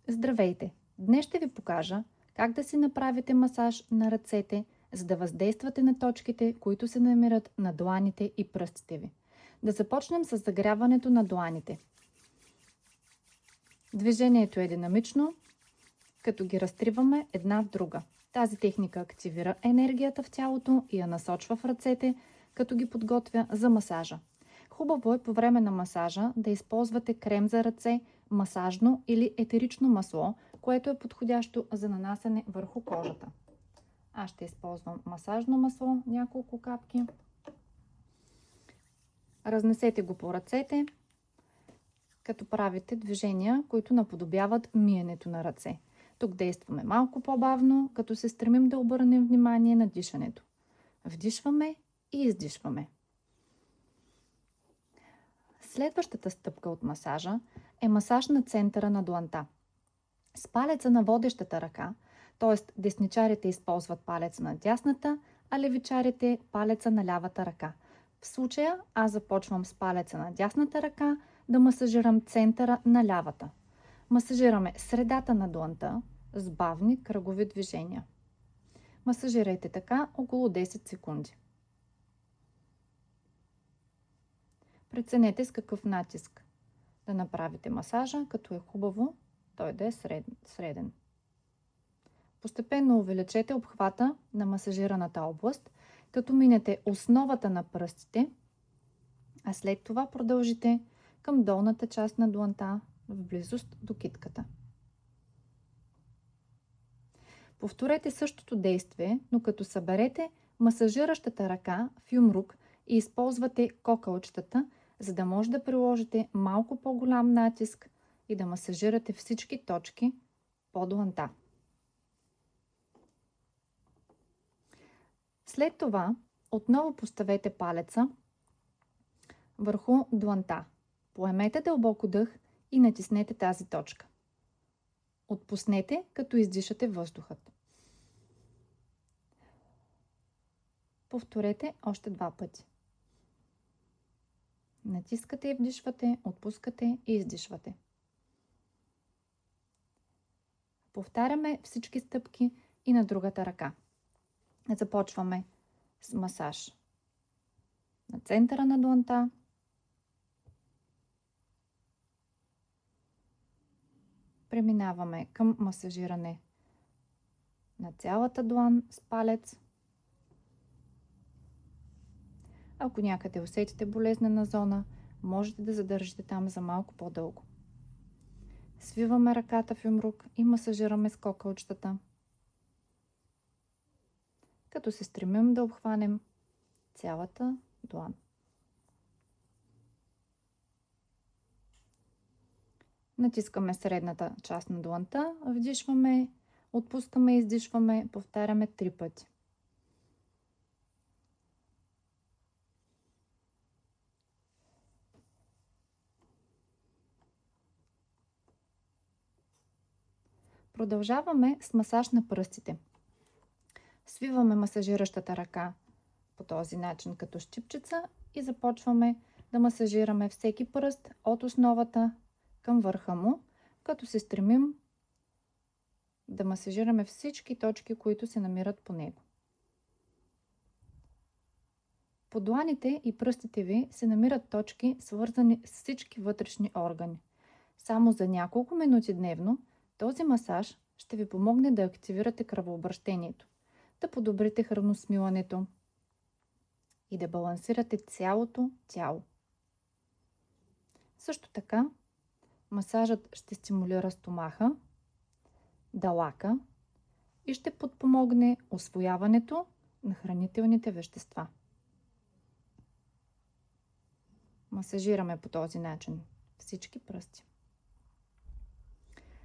Здравейте! Днес ще ви покажа как да си направите масаж на ръцете, за да въздействате на точките, които се намират на дланите и пръстите ви. Да започнем с загряването на дланите. Движението е динамично, като ги разтриваме една в друга. Тази техника активира енергията в тялото и я насочва в ръцете, като ги подготвя за масажа. Хубаво е по време на масажа да използвате крем за ръце, масажно или етерично масло, което е подходящо за нанасяне върху кожата. Аз ще използвам масажно масло, няколко капки. Разнесете го по ръцете, като правите движения, които наподобяват миенето на ръце. Тук действаме малко по-бавно, като се стремим да обърнем внимание на дишането. Вдишваме и издишваме. Следващата стъпка от масажа е масаж на центъра на дланта. С палеца на водещата ръка, т.е. десничарите използват палеца на дясната, а левичарите палеца на лявата ръка. В случая аз започвам с палеца на дясната ръка да масажирам центъра на лявата. Масажираме средата на дланта с бавни кръгови движения. Масажирайте така около 10 секунди. Преценете с какъв натиск да направите масажа, като е хубаво той да е среден. Постепенно увеличете обхвата на масажираната област, като минете основата на пръстите, а след това продължите към долната част на дланта в близост до китката. Повторете същото действие, но като съберете масажиращата ръка в юмрук и използвате кокалчетата, за да може да приложите малко по-голям натиск и да масажирате всички точки по дланта. След това отново поставете палеца върху дланта. Поемете дълбоко дъх и натиснете тази точка. Отпуснете, като издишате въздухът. Повторете още 2 пъти. Натискате и вдишвате, отпускате и издишвате. Повтаряме всички стъпки и на другата ръка. Започваме с масаж на центъра на дланта. Преминаваме към масажиране на цялата длан с палец. Ако някъде усетите болезнена зона, можете да задържите там за малко по-дълго. Свиваме ръката в юмрук и масажираме с кокалчетата, като се стремим да обхванем цялата длан. Натискаме средната част на дланта, вдишваме, отпускаме и издишваме, повтаряме 3 пъти. Продължаваме с масаж на пръстите. Свиваме масажиращата ръка по този начин като щипчица и започваме да масажираме всеки пръст от основата към върха му, като се стремим да масажираме всички точки, които се намират по него. По дланите и пръстите ви се намират точки, свързани с всички вътрешни органи. Само за няколко минути дневно този масаж ще ви помогне да активирате кръвообращението, да подобрите храносмилането и да балансирате цялото тяло. Също така, масажът ще стимулира стомаха, далака и ще подпомогне усвояването на хранителните вещества. Масажираме по този начин всички пръсти.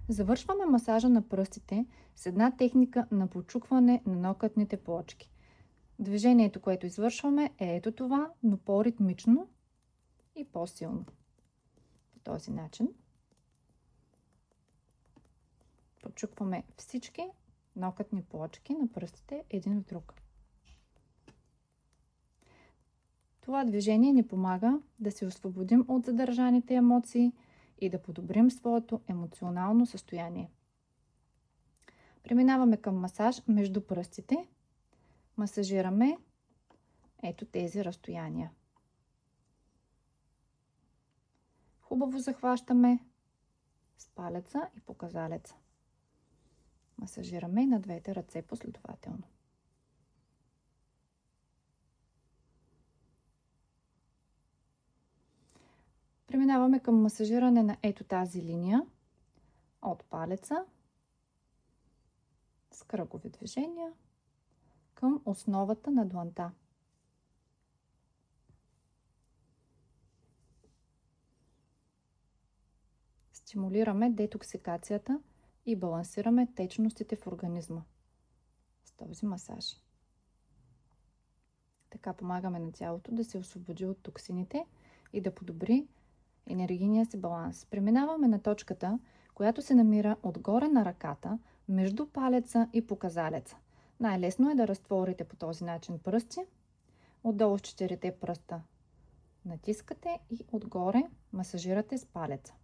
Завършваме масажа на пръстите с една техника на почукване на нокътните плочки. Движението, което извършваме, е ето това, но по-ритмично и по-силно. По този начин почукваме всички нокътни плочки на пръстите един в друг. Това движение ни помага да се освободим от задържаните емоции и да подобрим своето емоционално състояние. Преминаваме към масаж между пръстите. Масажираме ето тези разстояния. Хубаво захващаме с палеца и показалеца. Масажираме на двете ръце последователно. Преминаваме към масажиране на ето тази линия от палеца с кръгови движения към основата на дланта. Стимулираме детоксикацията и балансираме течностите в организма с този масаж. Така помагаме на тялото да се освободи от токсините и да подобри енергийния си баланс. Преминаваме на точката, която се намира отгоре на ръката, между палеца и показалеца. Най-лесно е да разтворите по този начин пръсти. Отдолу с 4 пръста натискате и отгоре масажирате с палеца.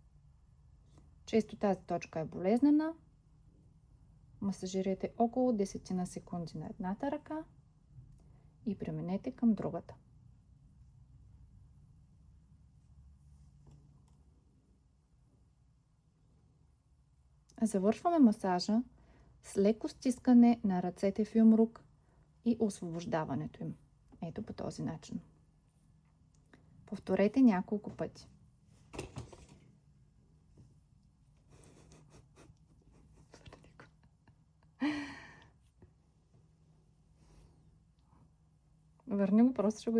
Често тази точка е болезнена. Масажирайте около 10 на секунди на едната ръка и преминете към другата. Завършваме масажа с леко стискане на ръцете в юмрук и освобождаването им. Ето по този начин. Повторете няколко пъти. Върни го, просто ще го